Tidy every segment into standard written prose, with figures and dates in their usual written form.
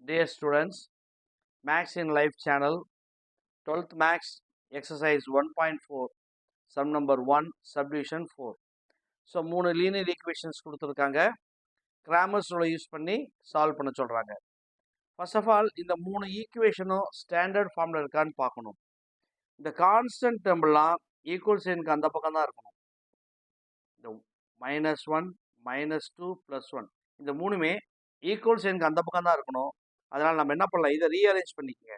Dear students, Max in Life channel, 12th Max, Exercise 1.4, sum number 1, subdivision 4. So, 3 linear equations கொடுத்திருக்காங்க. Cramers rule use பண்ணி solve பண்ண சொல்றாங்க. First of all, இந்த 3 ஈக்குவேஷனும் standard ஃபார்ம்ல இருக்கான்னு பார்க்கணும். இந்த கான்ஸ்டன்ட் டேர்ம்லாம் ஈக்குவல் சைனுக்கு அந்த பக்கம் தான் இருக்கணும். இந்த -1, -2, +1 இந்த மூணுமே ஈக்குவல் சைனுக்கு அந்த பக்கம் தான் இருக்கணும். அதனால் நம்ம என்ன பண்ணலாம், இதை ரீஅரேஞ்ச் பண்ணிக்கங்க.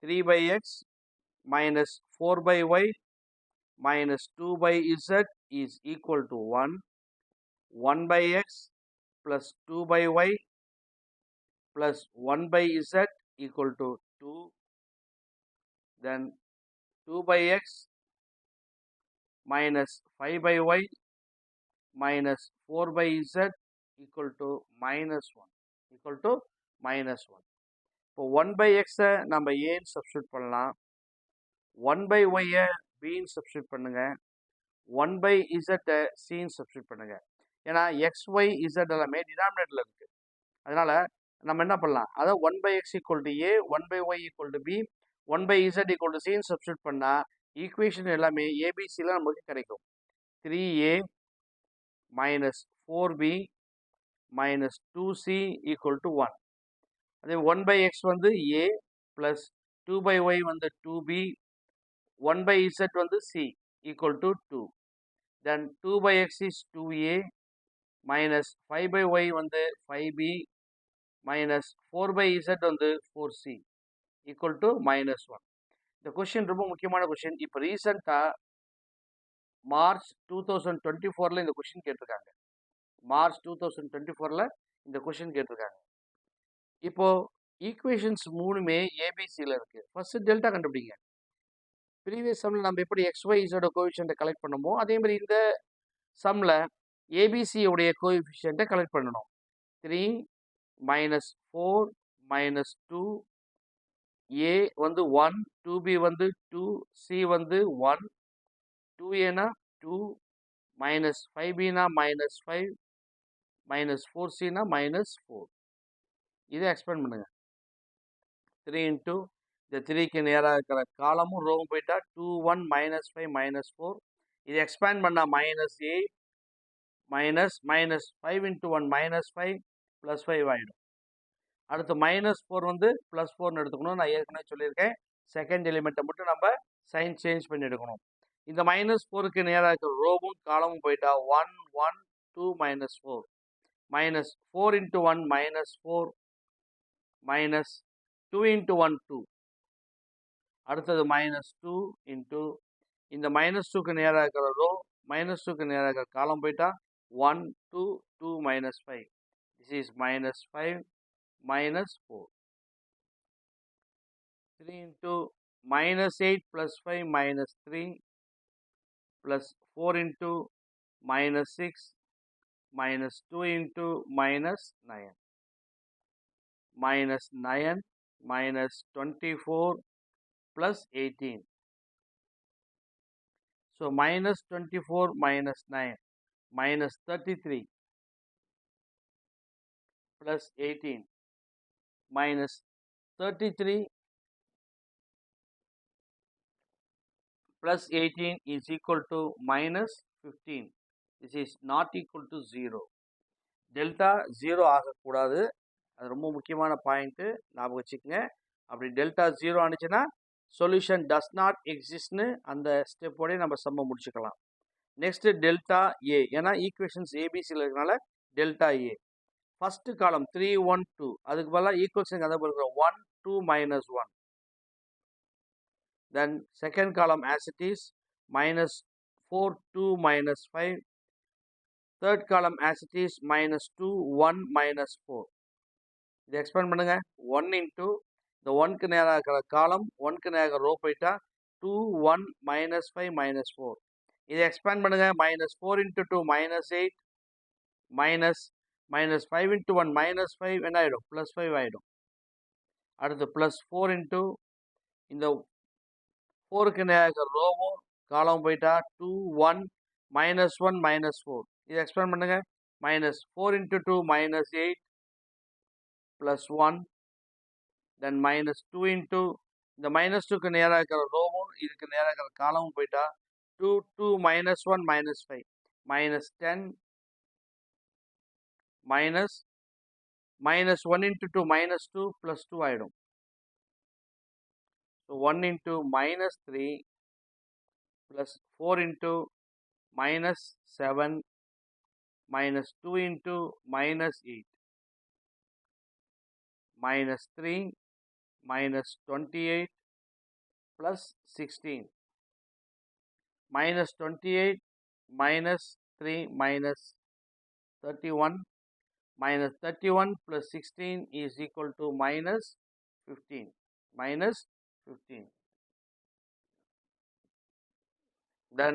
3/x minus 4/y minus 2/z is equal to 1. 1/x plus 2/y plus 1/z equal to 2. Then 2/x minus 5/y minus 4/z equal to -1. Equal to -1. இப்போ 1/x நம்ம ஏன்னு சப்ஸ்டியூட் பண்ணலாம், 1/y பின்னு சப்ஸ்டியூட் பண்ணுங்க, 1/z சின்னு substitute பண்ணுங்க. ஏன்னா X Y Z எல்லாமே டினாமினேட்டர்ல இருக்கு. அதனால நம்ம என்ன பண்ணலாம், அதாவது 1/x equal to A, 1/y equal to B, 1/z equal to சின்னு சப்ஸ்டியூட் பண்ணா ஈக்குவேஷன் எல்லாமே ஏபிசியில் நமக்கு கிடைக்கும். 3a minus 4b minus 2c equal to 1. அதே 1/x வந்து a plus 2/y வந்து 2b, 1/z வந்து c equal to 2. Then 2/x is 2a minus 5/y வந்து 5b minus 4/z வந்து 4c equal to -1. இந்த கொஸ்டின் ரொம்ப முக்கியமான கொஸ்டின். இப்போ ரீசெண்டாக மார்ச் 2024 இந்த கொஸ்டின் கேட்டிருக்காங்க. மார்ச் 2024 இந்த கொஸ்டின் கேட்டிருக்காங்க. இப்போ ஈக்குவேஷன்ஸ் மூணுமே ஏபிசியில் இருக்கு. ஃபர்ஸ்ட் டெல்டா கண்டுபிடிங்க. ப்ரீவியஸ் சம்ல நம்ம எப்படி XYZ கோஎஃபிஷியன்ட்டை கலெக்ட் பண்ணமோ அதே மாதிரி இந்த சம்ல ஏபிசி உடைய கோஎஃபிஷியன்ட்டை கலெக்ட் பண்ணணும். 3 minus 4 minus 2, a வந்து 1, 2b வந்து 2, c வந்து 1, 2a னா 2, minus 5b னா -5, minus 4c னா -4. இதை எக்ஸ்பேண்ட் பண்ணுங்க. 3 into இந்த 3க்கு நேராக இருக்கிற காலமும் ரோவும் போயிட்டா 2, 1, -5, -4. இதை எக்ஸ்பேண்ட் பண்ணால் -8 -5 into 1 -5 +5 ஆகிடும். அடுத்து -4 வந்து +4ன்னு எடுத்துக்கணும். நான் ஏற்கனவே சொல்லியிருக்கேன், செகண்ட் எலிமெண்ட்டை மட்டும் நம்ம சைன் சேஞ்ச் பண்ணி எடுக்கணும். இந்த -4க்கு நேராக இருக்கிற ரோவும் காலமும் போயிட்டா 1, 1, 2, -4. -4 into 1 -4 minus 2 into 1 2. அடுத்தது -2 into இந்த -2க்கு நேராக இருக்கிற ரோ, -2க்கு நேராக இருக்கிற காலம் போயிட்டா 1, 2, 2, -5. This is -5 -4. 3 into -8 plus 5 -3 plus 4 into -6 minus 2 into -9. -9 minus 24 plus 18. So -24 minus 9 minus 33 plus 18 minus 33 plus 18 is equal to -15. This is not equal to 0. Delta 0 ஆகக்கூடாது. அது ரொம்ப முக்கியமான பாயிண்ட்டு, ஞாபகம் வச்சுக்கோங்க. அப்படி டெல்டா 0 ஆனிச்சுன்னா சொல்யூஷன் டஸ் நாட் எக்ஸிஸ்ட்னு அந்த ஸ்டெப்போடய நம்ம சம்ம முடிச்சுக்கலாம். நெக்ஸ்ட் டெல்டா ஏ, ஏன்னா ஈக்குவேஷன்ஸ் ஏபிசியில் இருக்கனால டெல்டா ஏ. ஃபர்ஸ்ட் காலம் 3, 1, 2, அதுக்கு பதிலாக ஈக்குவேஷன் அதை இருக்கிற 1, 2, -1. Then second column as it is -4, 2, -5. Third column as it is -2, 1, -4. இதை எக்ஸ்பேண்ட் பண்ணுங்க. 1 into இந்த 1க்கு நேராக இருக்கிற காலம், 1க்கு நேராக ரோ போயிட்டா 2, 1, -5, -4. இதை எக்ஸ்பேண்ட் பண்ணுங்க. -4 into 2 -8 -5 into 1 -5 என்ன ஆகிடும், +5 ஆகிடும். அடுத்து +4 into இந்த 4க்கு நேராக இருக்கிற ரோவும் காலம் போயிட்டா 2, 1, -1, -4. இதை எக்ஸ்பேண்ட் பண்ணுங்க. -4 into 2 -8 +1 then minus 2 into இந்த minus 2க்கு நேராக இருக்கிற ரோவும் இதுக்கு நேராக இருக்கிற காலமும் போயிட்டா 2 2 minus 1 minus 5 minus 10 minus 1 into 2 minus 2 plus 2 ஆயிடும். So 1 into minus 3 plus 4 into minus 7 minus 2 into minus 8 minus 3 minus 28 plus 16 minus 28 minus 3 minus 31 minus 31 plus 16 is equal to minus 15 minus 15. Then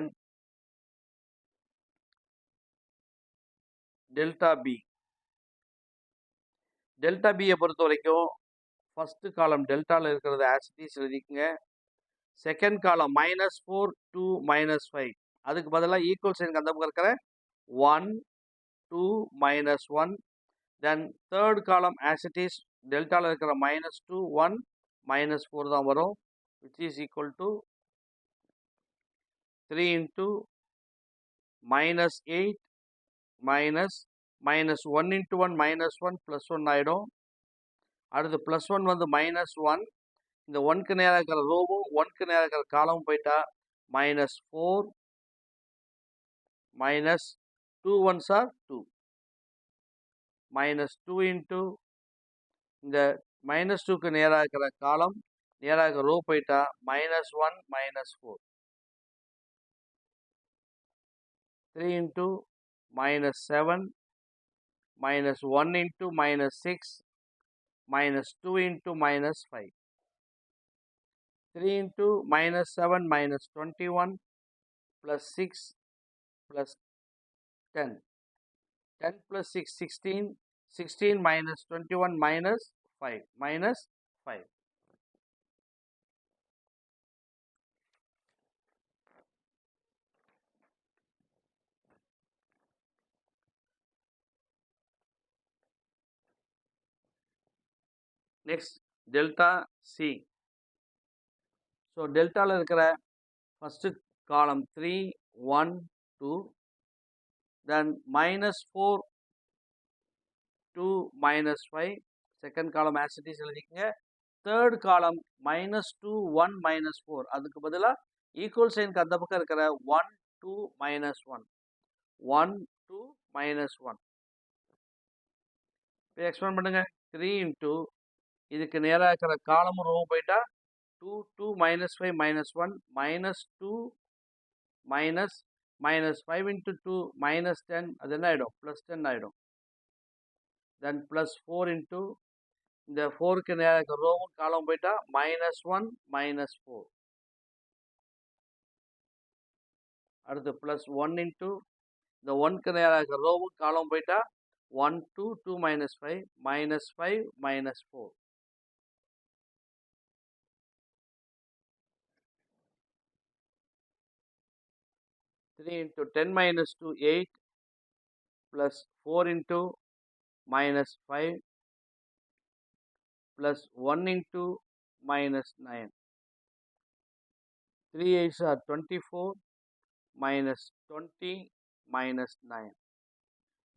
delta B. Delta B பொறுத்த வரைக்கும் first column டெல்டாவில் இருக்கிறது ஆசிட்டிஸ் எழுதிக்குங்க. Second column minus 4 2 minus 5 அதுக்கு பதிலாக equal சைனுக்கு அந்த பக்கம் இருக்கிற 1 2 minus 1. தென் தேர்ட் காலம் ஆசிட்டிஸ் டெல்டாவில் இருக்கிற minus 2 1 minus 4 தான் வரும், which is equal to 3 into minus 8 minus minus 1 into 1 minus 1 plus 1 ஆயிடும். அடுத்து plus 1 வந்து minus 1, இந்த 1க்கு நேராக இருக்கிற ரோவும் 1க்கு நேராக இருக்கிற காலமும் போயிட்டா minus 4 minus 2 1s are 2 minus 2 into இந்த minus 2க்கு நேராக இருக்கிற காலம் நேராக இருக்கிற ரோ போயிட்டா minus 1 minus 4 3 into minus 7 minus 1 into minus 6 minus 2 into minus 5 3 into minus 7 minus 21 plus 6 plus 10 10 plus 6 16 16 minus 21 minus 5 minus 5. Next delta C. So delta la இருக்கிற first column 3 1 2, then minus 4 2 minus 5 second column as it is எழுதிக்கங்க. third column minus 2 1 minus 4 அதுக்கு பதிலா equal சைனுக்கு அந்த பக்கம் இருக்கிற 1 2 minus 1 1 2 minus 1. இப்போ expand பண்ணுங்க. 3 into இதுக்கு நேராக இருக்கிற காலமும் ரோவும் போயிட்டா 2 2 minus 5 minus 1 minus 2 minus minus 5 into 2 minus 10 அது என்ன ஆயிடும் plus 10 ஆயிடும். then plus 4 into இந்த 4க்கு நேராக இருக்கிற ரோவும் காலம் போயிட்டா minus 1 minus 4. அடுத்து plus 1 into இந்த 1க்கு நேராக இருக்கிற ரோவும் காலம் போயிட்டா 1 2 2 minus 5 minus 5 minus 4. Three into 10 minus 2 8 plus 4 into minus 5 plus 1 into minus 9. 3 8s are 24 minus 20 minus 9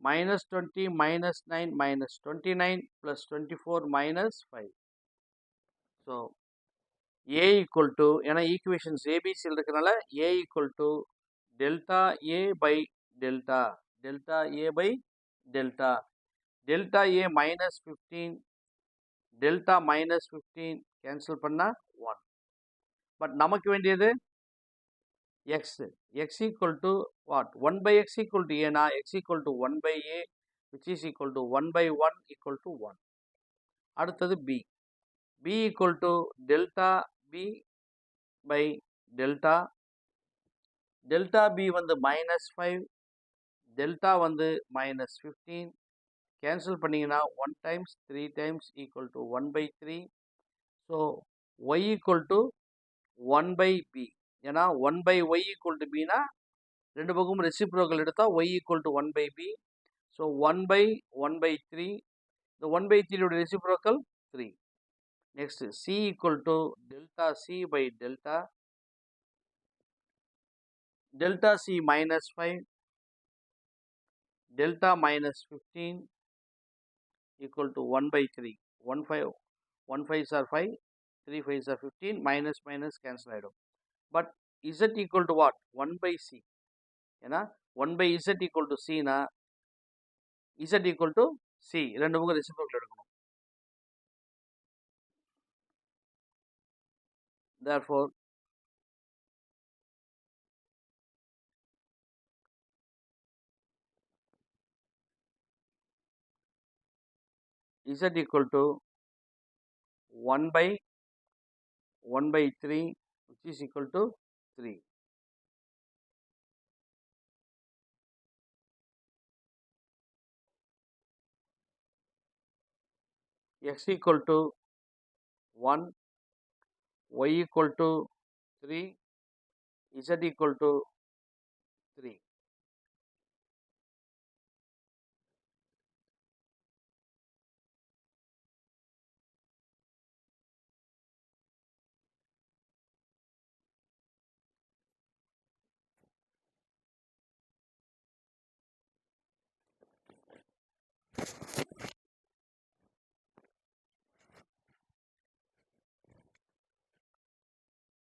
minus 20 minus 9 minus 29 plus 24 minus 5. So A equal to ஏன்னா equations ABC இருக்கிறனால A equal to delta A by delta delta A by delta delta A minus 15 delta minus 15 cancel பண்ணா 1. But நமக்கு வேண்டியது x x equal to what 1 by x equal to a na x equal to 1 by a which is equal to 1 by 1 equal to 1. அடுத்தது b b equal to delta b by delta delta b வந்து minus 5 delta வந்து minus 15 cancel பண்ணீங்கன்னா 1 times 3 times equal to 1 by 3. so y equal to 1 by b ஏன்னா 1 by y equal to b னா ரெண்டு பக்கமும் reciprocal எடுத்தா y equal to 1 by b. so 1 by 3 the 1 by 3 உடைய reciprocal 3. Next, C equal to delta C by delta C minus 5, delta minus 15 equal to 1 by 3. 1 5, 1 5s are 5, 3 5s are 15, minus minus cancel ஆயிடும். But Z equal to what? 1 by C. ஏன்னா 1 by Z equal to C னா Z equal to C. ரெண்டு பக்கம் reciprocal எடுக்கணும். Therefore, Z equal to 1 by 3, which is equal to 3. X equal to 1, Y equal to 3, Z equal to 3.